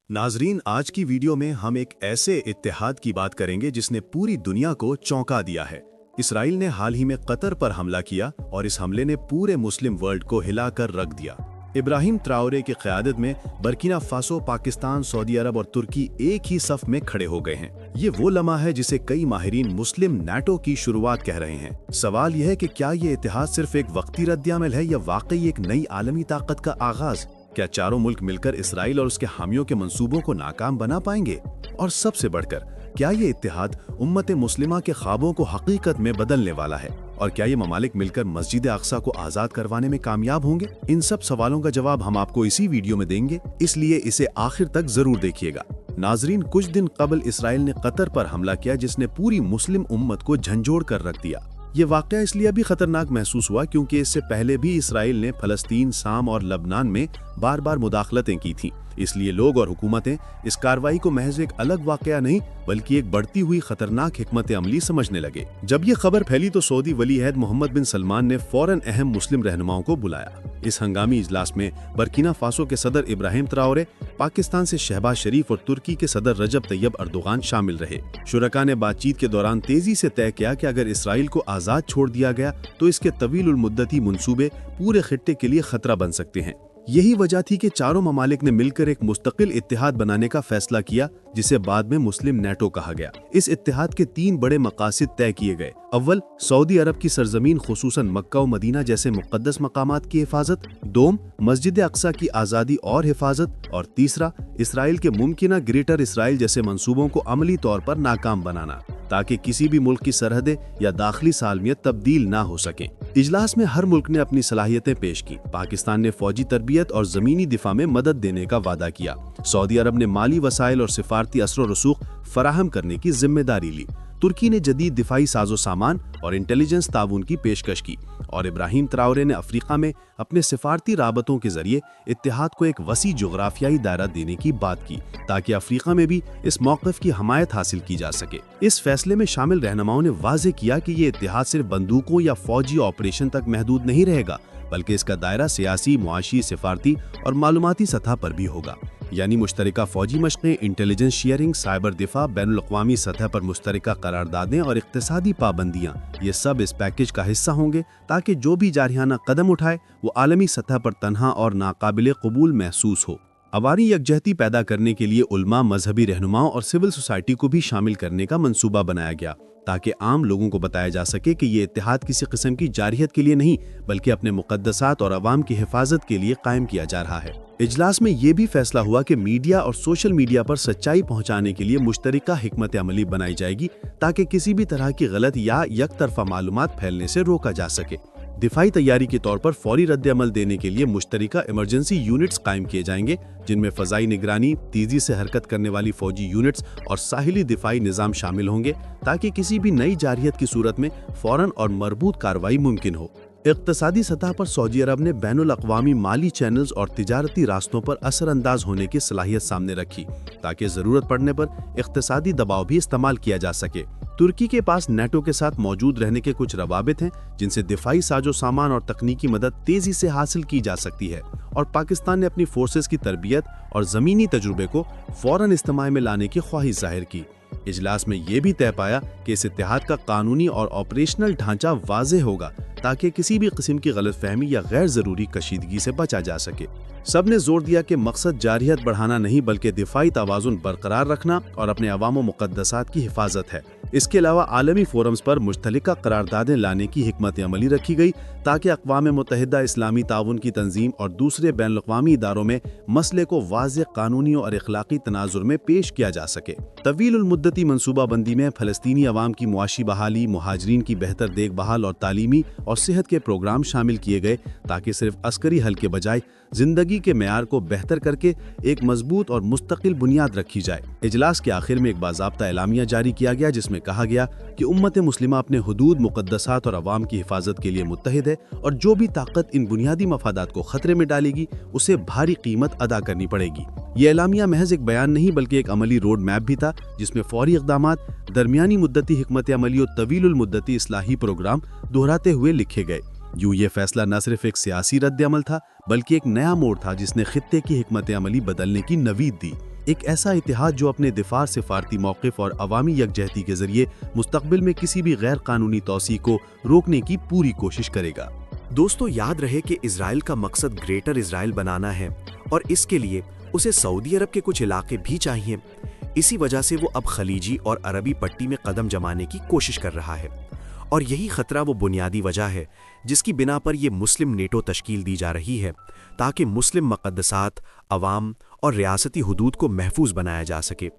नाजरीन, आज की वीडियो में हम एक ऐसे इत्तेहाद की बात करेंगे जिसने पूरी दुनिया को चौंका दिया है। इसराइल ने हाल ही में कतर पर हमला किया और इस हमले ने पूरे मुस्लिम वर्ल्ड को हिलाकर रख दिया। इब्राहिम ट्राओरे की क़यादत में बर्किना फासो, पाकिस्तान, सऊदी अरब और तुर्की एक ही सफ में खड़े हो गए हैं। ये वो लम्हा है जिसे कई माहिरीन मुस्लिम नाटो की शुरुआत कह रहे हैं। सवाल यह है कि क्या ये इतिहाद सिर्फ एक वक्ती रद्द-ए-अमल है या वाकई एक नई आलमी ताकत का आगाज? क्या चारों मुल्क मिलकर इसराइल और उसके हामियों के मंसूबों को नाकाम बना पाएंगे? और सबसे बढ़कर, क्या ये इत्तेहाद उम्मत मुस्लिमा के ख्वाबों को हकीकत में बदलने वाला है? और क्या ये ममालिक मिलकर मस्जिद अक्सा को आज़ाद करवाने में कामयाब होंगे? इन सब सवालों का जवाब हम आपको इसी वीडियो में देंगे, इसलिए इसे आखिर तक जरूर देखिएगा। नाजरीन, कुछ दिन कबल इसराइल ने कतर पर हमला किया जिसने पूरी मुस्लिम उम्मत को झंझोड़ कर रख दिया। ये वाक़या इसलिए भी खतरनाक महसूस हुआ क्योंकि इससे पहले भी इसराइल ने फ़लस्तीन, शाम और लबनान में बार बार मुदाखलतें की थीं। इसलिए लोग और हुकूमतें इस कार्रवाई को महज एक अलग वाक़या नहीं बल्कि एक बढ़ती हुई खतरनाक हिकमत अमली समझने लगे। जब ये खबर फैली तो सऊदी वली अहद मोहम्मद बिन सलमान ने फौरन अहम मुस्लिम रहनुमाओं को बुलाया। इस हंगामी इजलास में बर्किना फासो के सदर इब्राहिम ट्राओरे, पाकिस्तान से शहबाज शरीफ और तुर्की के सदर रजब तैयब अर्दोगान शामिल रहे। शुरका ने बातचीत के दौरान तेजी से तय किया कि अगर इसराइल को आज़ाद छोड़ दिया गया तो इसके तवील उल मुद्दती मंसूबे पूरे खित्ते के लिए खतरा बन सकते हैं। यही वजह थी कि चारों ममालिक ने मिलकर एक मुस्तकिल इत्तेहाद बनाने का फैसला किया जिसे बाद में मुस्लिम नाटो कहा गया। इस इत्तेहाद के 3 बड़े मकासद तय किए गए। अव्वल, सऊदी अरब की सरजमीन खुसूसन मक्का और मदीना जैसे मुक़द्दस मकामात की हिफाजत। दोम, मस्जिद अक्सा की आज़ादी और हिफाजत। और तीसरा, इसराइल के मुमकिना ग्रेटर इसराइल जैसे मंसूबों को अमली तौर पर नाकाम बनाना ताकि किसी भी मुल्क की सरहदें या दाखिली सालमियत तब्दील ना हो सकें। इजलास में हर मुल्क ने अपनी सलाहियतें पेश की। पाकिस्तान ने फौजी तरबियत और ज़मीनी दिफा में मदद देने का वादा किया। सऊदी अरब ने माली वसाइल और सिफारती असर रसूख फराहम करने की जिम्मेदारी ली। तुर्की ने जदीद दिफाई साजो सामान और इंटेलिजेंस ताउन की पेशकश की और इब्राहिम ट्राओरे ने अफ्रीका में अपने सिफारती राबतों के जरिए इत्तेहाद को एक वसी जोग्राफियाई दायरा देने की बात की ताकि अफ्रीका में भी इस मौक़िफ़ की हमायत हासिल की जा सके। इस फैसले में शामिल रहनुमाओं ने वाज़ेह किया कि ये इत्तेहाद सिर्फ बंदूकों या फौजी ऑपरेशन तक महदूद नहीं रहेगा बल्कि इसका दायरा सियासी, मुआशी, सिफारती और मालूमाती सतह पर भी होगा। यानी मुश्तरका फौजी मशक़ें, इंटेलिजेंस शेयरिंग, साइबर दिफा, बैनुल-अक़वामी सतह पर मुश्तरका करारदादें और इक़्तिसादी पाबंदियाँ, ये सब इस पैकेज का हिस्सा होंगे ताकि जो भी जारहाना कदम उठाए वो आलमी सतह पर तन्हा और नाकाबिले कबूल महसूस हो। अवामी यकजहती पैदा करने के लिए उलमा, मजहबी रहनुमाओं और सिविल सोसाइटी को भी शामिल करने का मंसूबा बनाया गया ताकि आम लोगों को बताया जा सके कि ये इत्तेहाद किसी किस्म की जारहियत के लिए नहीं बल्कि अपने मुक़द्दसात और अवाम की हिफाजत के लिए कायम किया जा रहा है। इजलास में ये भी फैसला हुआ कि मीडिया और सोशल मीडिया पर सच्चाई पहुंचाने के लिए मुश्तरका हिकमत अमली बनाई जाएगी ताकि किसी भी तरह की गलत या यकतरफा मालूमात फैलने से रोका जा सके। दिफाई तैयारी के तौर पर फौरी रद्द-ए-अमल देने के लिए मुश्तरका इमरजेंसी यूनिट्स कायम किए जाएंगे जिनमें फ़ज़ाई निगरानी, तेज़ी से हरकत करने वाली फौजी यूनिट्स और साहिली दिफाई निज़ाम शामिल होंगे ताकि किसी भी नई जारहियत की सूरत में फ़ौरन और मरबूत कार्रवाई मुमकिन हो। इक़्तिसादी सतह पर सऊदी अरब ने बैनुल-अक़वामी माली चैनल्स और तिजारती रास्तों पर असरअंदाज होने की सलाहियत सामने रखी ताकि ज़रूरत पड़ने पर इक़्तिसादी दबाव भी इस्तेमाल किया जा सके। तुर्की के पास नाटो के साथ मौजूद रहने के कुछ रवाबित हैं जिनसे दिफाई साजो सामान और तकनीकी मदद तेजी से हासिल की जा सकती है और पाकिस्तान ने अपनी फोर्सेस की तरबियत और ज़मीनी तजुर्बे को फ़ौरन इस्तेमाल में लाने की ख्वाहिश जाहिर की। इजलास में ये भी तय पाया कि इस इत्तेहाद का कानूनी और ऑपरेशनल ढांचा वाज़ेह होगा ताकि किसी भी किस्म की गलतफहमी या गैर ज़रूरी कशीदगी से बचा जा सके। सब ने जोर दिया कि मकसद जारहियत बढ़ाना नहीं बल्कि दिफाई तवाज़ुन बरकरार रखना और अपने अवाम व मुक़द्दसात की हिफाजत है। इसके अलावा आलमी फोरम्स पर मुश्तरका करारदादें लाने की हिकमत अमली रखी गई ताकि अक़वाम मुत्तहिदा, इस्लामी ताउन की तंजीम और दूसरे बैनुल-अक़वामी इदारों में मसले को वाज़ेह कानूनी और अखलाकी तनाजुर में पेश किया जा सके। तवील उल मुद्दती मनसूबा बंदी में फ़लस्तीनी अवाम की मुआशी बहाली, मुहाजिरीन की बेहतर देखभाल और तालीमी और सेहत के प्रोग्राम शामिल किए गए ताकि सिर्फ अस्करी हल के बजाय जिंदगी के मेयार को बेहतर करके एक मजबूत और मुस्तकिल बुनियाद रखी जाए। इजलास के आखिर में एक बाज़ाब्ता एलामिया जारी किया गया जिसमें कहा गया कि उम्मत मुस्लिमा अपने हुदूद, मुक़द्दसात और अवाम की हिफाजत के लिए मुत्तहिद है और जो भी ताकत इन बुनियादी मफादात को खतरे में डालेगी उसे भारी कीमत अदा करनी पड़ेगी। ये एलामिया महज एक बयान नहीं बल्कि एक अमली रोड मैप भी था जिसमें फौरी इक़दामात, दरमियानी मुद्दती हिकमत अमली और तवील उल मुद्दती इस्लाही प्रोग्राम दोहराते हुए लिखे गए। यूं ये फैसला न सिर्फ एक सियासी रद्द अमल था बल्कि एक नया मोड़ था जिसने खित्ते की हिकमत अमली बदलने की नवीद दी। ایک ایسا اتحاد جو اپنے دفاع سفارتی موقف اور عوامی یکجہتی کے ذریعے مستقبل میں کسی بھی غیر قانونی توسیع کو روکنے کی پوری کوشش کرے گا۔ دوستو، یاد رہے کہ اسرائیل کا مقصد گریٹر اسرائیل بنانا ہے اور اس کے لیے اسے سعودی عرب کے کچھ علاقے بھی چاہیے۔ اسی وجہ سے وہ اب خلیجی اور عربی پٹی میں قدم جمانے کی کوشش کر رہا ہے، اور یہی خطرہ وہ بنیادی وجہ ہے جس کی بنا پر یہ مسلم نیٹو تشکیل دی جا رہی ہے، تاکہ مسلم مقدسات، عوام اور ریاستی حدود کو محفوظ بنایا جا سکے۔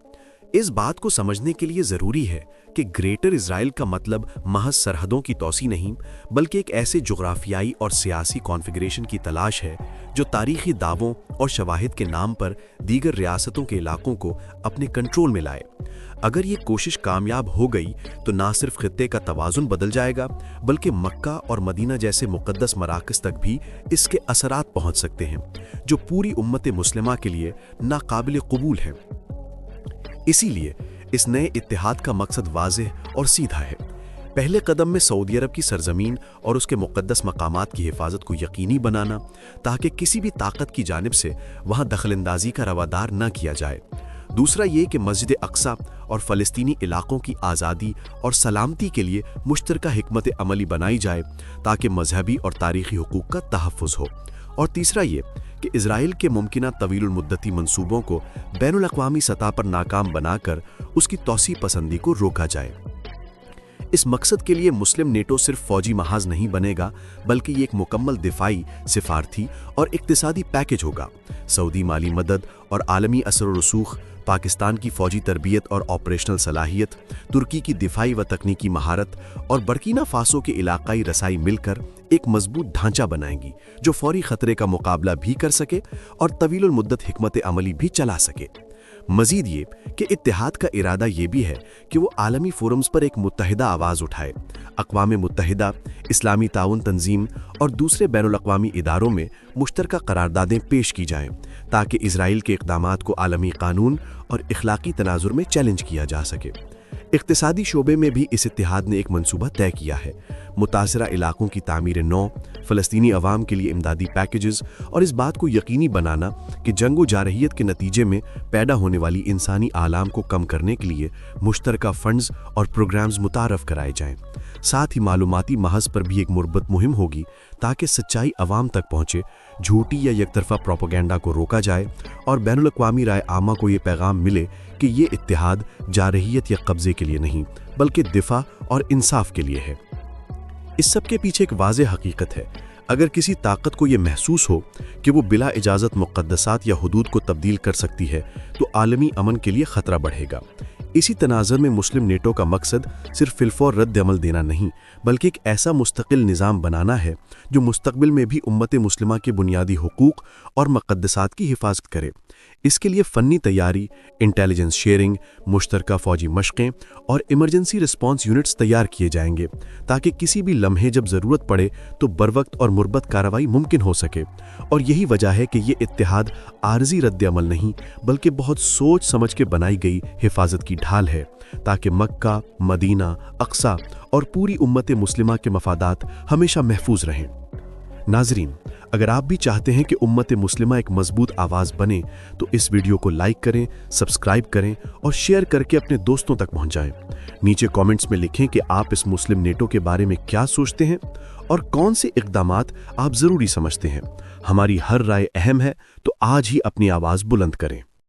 اس بات کو سمجھنے کے لیے ضروری ہے کہ گریٹر اسرائیل کا مطلب محض سرحدوں کی توسیع نہیں، بلکہ ایک ایسے جغرافیائی اور سیاسی کانفیگریشن کی تلاش ہے جو تاریخی دعووں اور شواہد کے نام پر دیگر ریاستوں کے علاقوں کو اپنے کنٹرول میں لائے۔ اگر یہ کوشش کامیاب ہو گئی تو نہ صرف خطے کا توازن بدل جائے گا، بلکہ مکہ اور مدینہ جیسے مقدس مراکز تک بھی اس کے اثرات پہنچ سکتے ہیں، جو پوری امت مسلمہ کے لیے ناقابل قبول ہیں۔ اسی لیے اس نئے اتحاد کا مقصد واضح اور سیدھا ہے۔ پہلے قدم میں سعودی عرب کی سرزمین اور اس کے مقدس مقامات کی حفاظت کو یقینی بنانا، تاکہ کسی بھی طاقت کی جانب سے وہاں دخل اندازی کا روادار نہ کیا جائے۔ دوسرا یہ کہ مسجد اقصی اور فلسطینی علاقوں کی آزادی اور سلامتی کے لیے مشترکہ حکمت عملی بنائی جائے، تاکہ مذہبی اور تاریخی حقوق کا تحفظ ہو۔ اور تیسرا یہ کہ اسرائیل کے ممکنہ طویل المدتی منصوبوں کو بین الاقوامی سطح پر ناکام بنا کر اس کی توسیع پسندی کو روکا جائے۔ اس مقصد کے لیے مسلم نیٹو صرف فوجی محاذ نہیں بنے گا، بلکہ یہ ایک مکمل دفاعی، سفارتی اور اقتصادی پیکج ہوگا۔ سعودی مالی مدد اور عالمی اثر و رسوخ، پاکستان کی فوجی تربیت اور آپریشنل صلاحیت، ترکی کی دفاعی و تکنیکی مہارت اور برکینا فاسو کے علاقائی رسائی مل کر ایک مضبوط ڈھانچہ بنائیں گی جو فوری خطرے کا مقابلہ بھی کر سکے اور طویل المدت حکمت عملی بھی چلا سکے۔ مزید یہ کہ اتحاد کا ارادہ یہ بھی ہے کہ وہ عالمی فورمز پر ایک متحدہ آواز اٹھائے۔ اقوام متحدہ، اسلامی تعاون تنظیم اور دوسرے بین الاقوامی اداروں میں مشترکہ قراردادیں پیش کی جائیں، تاکہ اسرائیل کے اقدامات کو عالمی قانون اور اخلاقی تناظر میں چیلنج کیا جا سکے۔ اقتصادی شعبے میں بھی اس اتحاد نے ایک منصوبہ طے کیا ہے۔ متاثرہ علاقوں کی تعمیر نو، فلسطینی عوام کے لیے امدادی پیکیجز اور اس بات کو یقینی بنانا کہ جنگ و جارحیت کے نتیجے میں پیدا ہونے والی انسانی آلام کو کم کرنے کے لیے مشترکہ فنڈز اور پروگرامز متعارف کرائے جائیں۔ ساتھ ہی معلوماتی محاذ پر بھی ایک مربوط مہم ہوگی تاکہ سچائی عوام تک پہنچے، جھوٹی یا یک طرفہ پروپیگنڈا کو روکا جائے اور بین الاقوامی رائے عامہ کو یہ پیغام ملے کہ یہ اتحاد جارحیت یا قبضے کے لیے نہیں، بلکہ دفاع اور انصاف کے لیے ہے۔ اس سب کے پیچھے ایک واضح حقیقت ہے۔ اگر کسی طاقت کو یہ محسوس ہو کہ وہ بلا اجازت مقدسات یا حدود کو تبدیل کر سکتی ہے تو عالمی امن کے لیے خطرہ بڑھے گا۔ اسی تناظر میں مسلم نیٹو کا مقصد صرف فی الفور رد عمل دینا نہیں، بلکہ ایک ایسا مستقل نظام بنانا ہے جو مستقبل میں بھی امت مسلمہ کے بنیادی حقوق اور مقدسات کی حفاظت کرے۔ اس کے لیے فنی تیاری، انٹیلیجنس شیئرنگ، مشترکہ فوجی مشقیں اور ایمرجنسی رسپانس یونٹس تیار کیے جائیں گے، تاکہ کسی بھی لمحے جب ضرورت پڑے تو بروقت اور مربوط کارروائی ممکن ہو سکے۔ اور یہی وجہ ہے کہ یہ اتحاد عارضی رد عمل نہیں، بلکہ بہت سوچ سمجھ کے بنائی گئی حفاظت کی ڈھال ہے، تاکہ مکہ، مدینہ، اقصی اور پوری امت مسلمہ کے مفادات ہمیشہ محفوظ رہیں۔ ناظرین، اگر آپ بھی چاہتے ہیں کہ امت مسلمہ ایک مضبوط آواز بنے تو اس ویڈیو کو لائک کریں، سبسکرائب کریں اور شیئر کر کے اپنے دوستوں تک پہنچائیں۔ نیچے کامنٹس میں لکھیں کہ آپ اس مسلم نیٹو کے بارے میں کیا سوچتے ہیں اور کون سے اقدامات آپ ضروری سمجھتے ہیں۔ ہماری ہر رائے اہم ہے، تو آج ہی اپنی آواز بلند کریں۔